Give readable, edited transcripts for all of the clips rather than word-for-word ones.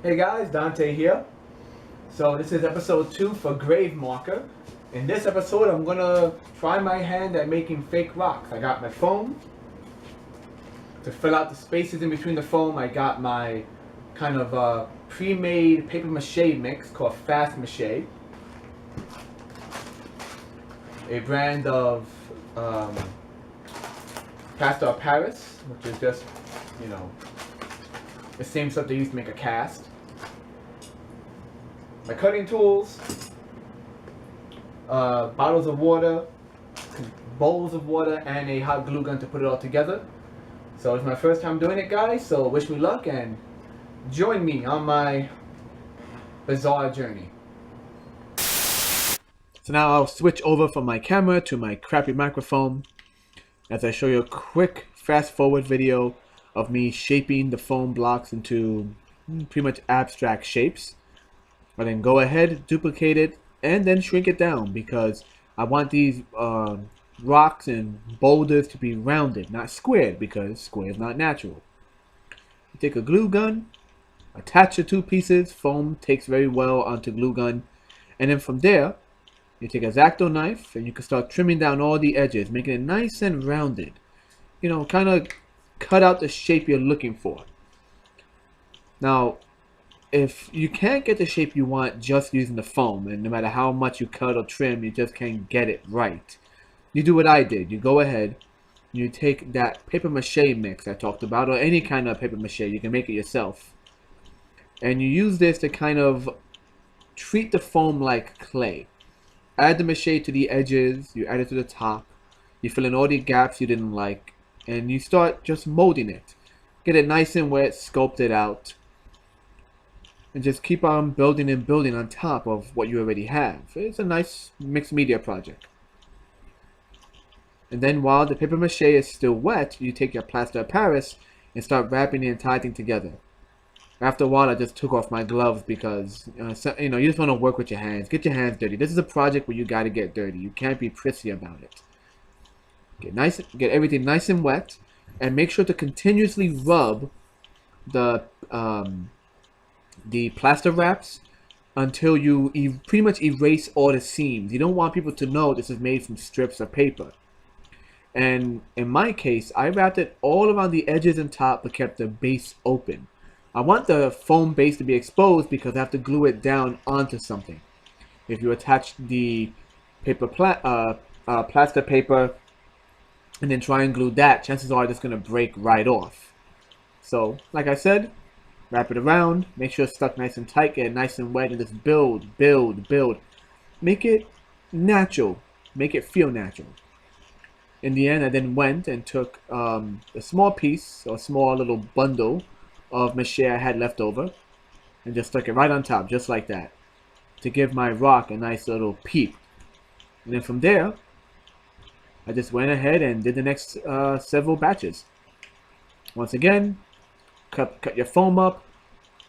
Hey guys, Dante here. So this is episode 2 for Grave Marker. In this episode I'm gonna try my hand at making fake rocks. I got my foam. To fill out the spaces in between the foam, I got my kind of pre-made paper mache mix called Fast Mache. A brand of plaster of Paris, which is just, you know, the same stuff they used to make a cast. My cutting tools, bottles of water, bowls of water, and a hot glue gun to put it all together. So it's my first time doing it, guys, so wish me luck and join me on my bizarre journey. So now I'll switch over from my camera to my crappy microphone as I show you a quick fast forward video of me shaping the foam blocks into pretty much abstract shapes. And then go ahead, duplicate it, and then shrink it down because I want these rocks and boulders to be rounded, not squared, because square is not natural. You take a glue gun, attach the two pieces. Foam takes very well onto glue gun, and then from there you take a X-Acto knife and you can start trimming down all the edges, making it nice and rounded. You know, kind of cut out the shape you're looking for. Now, if you can't get the shape you want just using the foam, and no matter how much you cut or trim, you just can't get it right, you do what I did. You go ahead, you take that paper mache mix I talked about, or any kind of paper mache, you can make it yourself, and you use this to kind of treat the foam like clay. Add the mache to the edges, you add it to the top, you fill in all the gaps you didn't like, and you start just molding it. Get it nice and wet, sculpt it out, and just keep on building and building on top of what you already have. It's a nice mixed media project. And then while the paper mache is still wet, you take your plaster of Paris and start wrapping the entire thing together. After a while, I just took off my gloves because you just want to work with your hands. Get your hands dirty. This is a project where you got to get dirty. You can't be prissy about it. Get everything nice and wet, and make sure to continuously rub the plaster wraps until you pretty much erase all the seams. You don't want people to know this is made from strips of paper. And in my case, I wrapped it all around the edges and top but kept the base open. I want the foam base to be exposed because I have to glue it down onto something. If you attach the paper plaster paper and then try and glue that, chances are it's going to break right off. So, like I said, wrap it around, make sure it's stuck nice and tight, get it nice and wet, and just build, build, build. Make it natural. Make it feel natural. In the end, I then went and took a small piece, or a small little bundle of mache I had left over, and just stuck it right on top, just like that, to give my rock a nice little peep. And then from there, I just went ahead and did the next several batches. Once again, cut your foam up,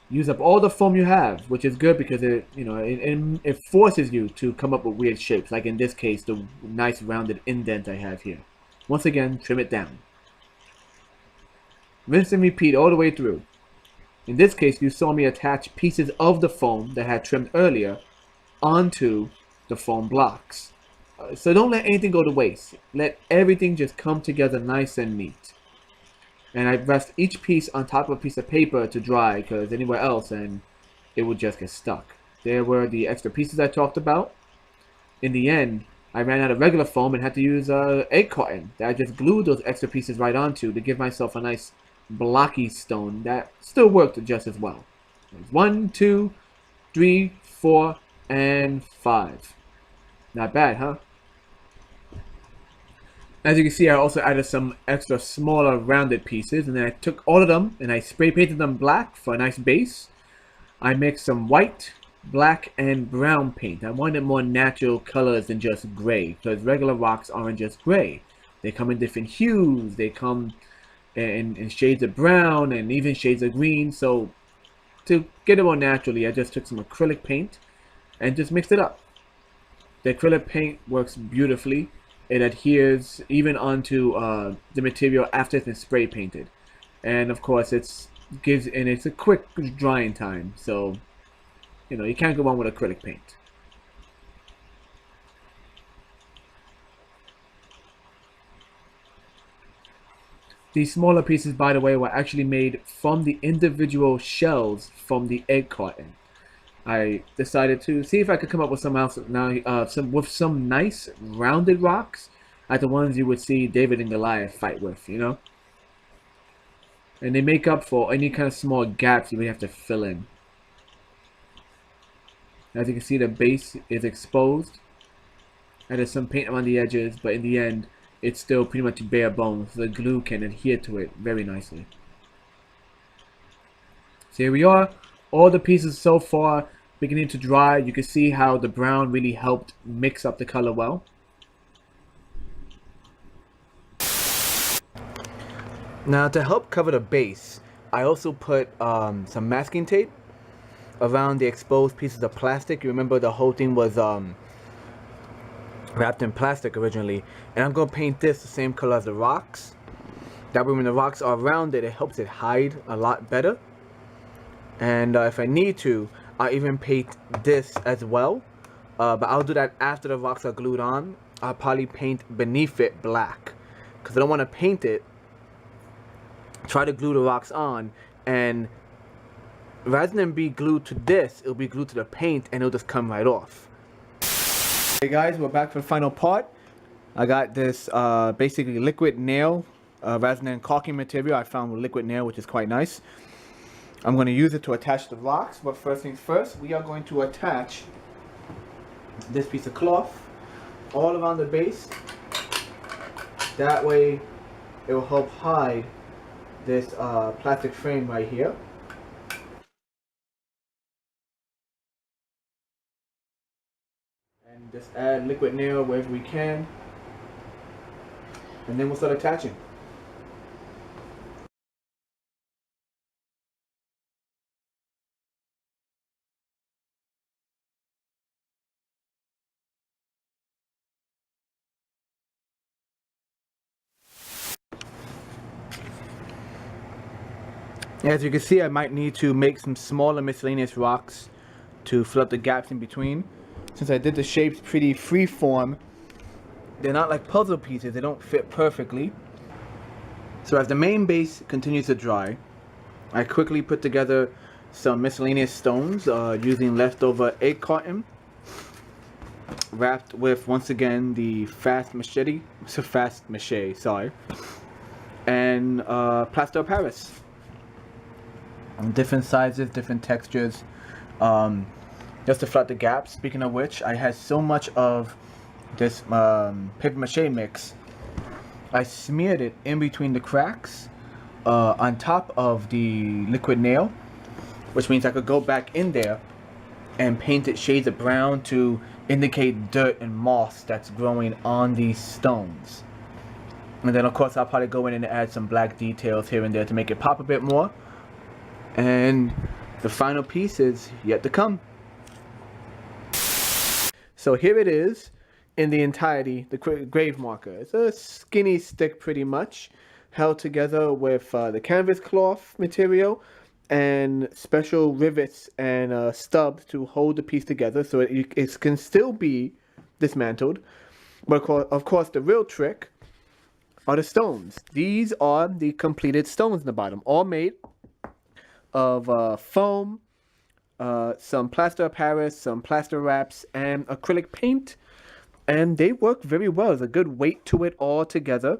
use up all the foam you have, which is good because it forces you to come up with weird shapes, like in this case the nice rounded indent I have here. Once again, trim it down. Rinse and repeat all the way through. In this case, you saw me attach pieces of the foam that I had trimmed earlier onto the foam blocks. So don't let anything go to waste. Let everything just come together nice and neat. And I rest each piece on top of a piece of paper to dry, because anywhere else and it would just get stuck. There were the extra pieces I talked about. In the end, I ran out of regular foam and had to use egg carton that I just glued those extra pieces right onto to give myself a nice blocky stone that still worked just as well. 1, 2, 3, 4, and 5. Not bad, huh? As you can see, I also added some extra smaller rounded pieces, and then I took all of them and I spray painted them black for a nice base. I mixed some white, black, and brown paint. I wanted more natural colors than just gray, because regular rocks aren't just gray. They come in different hues, they come in shades of brown and even shades of green. So to get it more naturally, I just took some acrylic paint and just mixed it up. The acrylic paint works beautifully. It adheres even onto the material after it's been spray painted. And of course, it's and it's a quick drying time, so you can't go wrong with acrylic paint. These smaller pieces, by the way, were actually made from the individual shells from the egg carton. I decided to see if I could come up with some else now, some nice rounded rocks, like the ones you would see David and Goliath fight with, and they make up for any kind of small gaps you may have to fill in. As you can see, the base is exposed, and there's some paint around the edges, but in the end, it's still pretty much bare bones, so the glue can adhere to it very nicely. So here we are, all the pieces so far beginning to dry. You can see how the brown really helped mix up the color well. Now to help cover the base, I also put some masking tape around the exposed pieces of plastic. You remember the whole thing was wrapped in plastic originally, and I'm going to paint this the same color as the rocks. That way when the rocks are rounded, it helps it hide a lot better. And if I need to, I'll even paint this as well, but I'll do that after the rocks are glued on. I'll probably paint beneath it black, because I don't want to paint it, try to glue the rocks on, and rather than be glued to this, it'll be glued to the paint and it'll just come right off. Hey guys, we're back for the final part. I got this basically liquid nail, rather than caulking material. I found liquid nail, which is quite nice. I'm going to use it to attach the rocks, but first things first, we are going to attach this piece of cloth all around the base. That way it will help hide this plastic frame right here. And just add liquid nail wherever we can, and then we'll start attaching. As you can see, I might need to make some smaller miscellaneous rocks to fill up the gaps in between. Since I did the shapes pretty free-form, they're not like puzzle pieces, they don't fit perfectly. So as the main base continues to dry, I quickly put together some miscellaneous stones using leftover egg carton, wrapped with, once again, the fast mache, and plaster of Paris. Different sizes, different textures, just to fill out the gaps. Speaking of which, I had so much of this paper mache mix, I smeared it in between the cracks on top of the liquid nail, which means I could go back in there and paint it shades of brown to indicate dirt and moss that's growing on these stones. And then of course I'll probably go in and add some black details here and there to make it pop a bit more. And the final piece is yet to come. So here it is in the entirety, the grave marker. It's a skinny stick pretty much, held together with the canvas cloth material and special rivets and stubs to hold the piece together so it can still be dismantled. But of course the real trick are the stones. These are the completed stones in the bottom, all made of foam, some plaster of Paris, some plaster wraps, and acrylic paint, and they work very well. There's a good weight to it all together,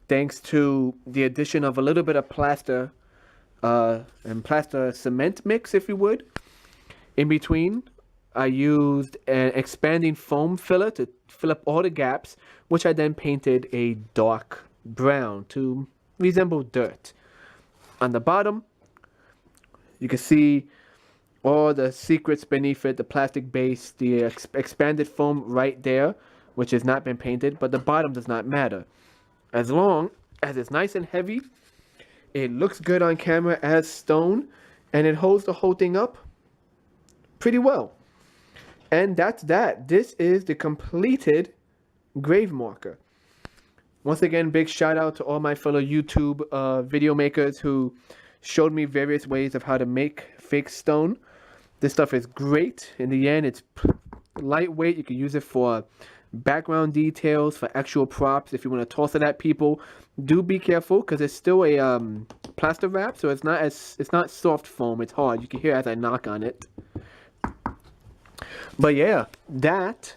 thanks to the addition of a little bit of plaster and plaster cement mix, if you would. In between, I used an expanding foam filler to fill up all the gaps, which I then painted a dark brown to resemble dirt. On the bottom, you can see all the secrets beneath it, the plastic base, the expanded foam right there, which has not been painted, but the bottom does not matter. As long as it's nice and heavy, it looks good on camera as stone, and it holds the whole thing up pretty well. And that's that. This is the completed grave marker. Once again, big shout out to all my fellow YouTube video makers who showed me various ways of how to make fake stone. This stuff is great. In the end, it's lightweight. You can use it for background details, for actual props. If you want to toss it at people, do be careful because it's still a plaster wrap, so it's not soft foam. It's hard. You can hear as I knock on it. But yeah, that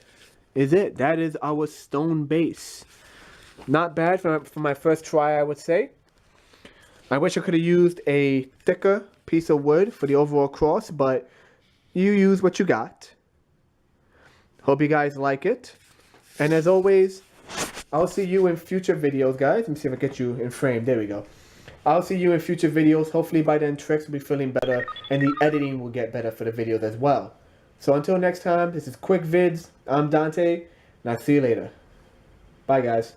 is it. That is our stone base. Not bad for my first try, I would say. I wish I could have used a thicker piece of wood for the overall cross, but you use what you got. Hope you guys like it. And as always, I'll see you in future videos, guys. Let me see if I get you in frame. There we go. I'll see you in future videos. Hopefully by then Tricks will be feeling better and the editing will get better for the videos as well. So until next time, this is Quick Vids. I'm Dante, and I'll see you later. Bye, guys.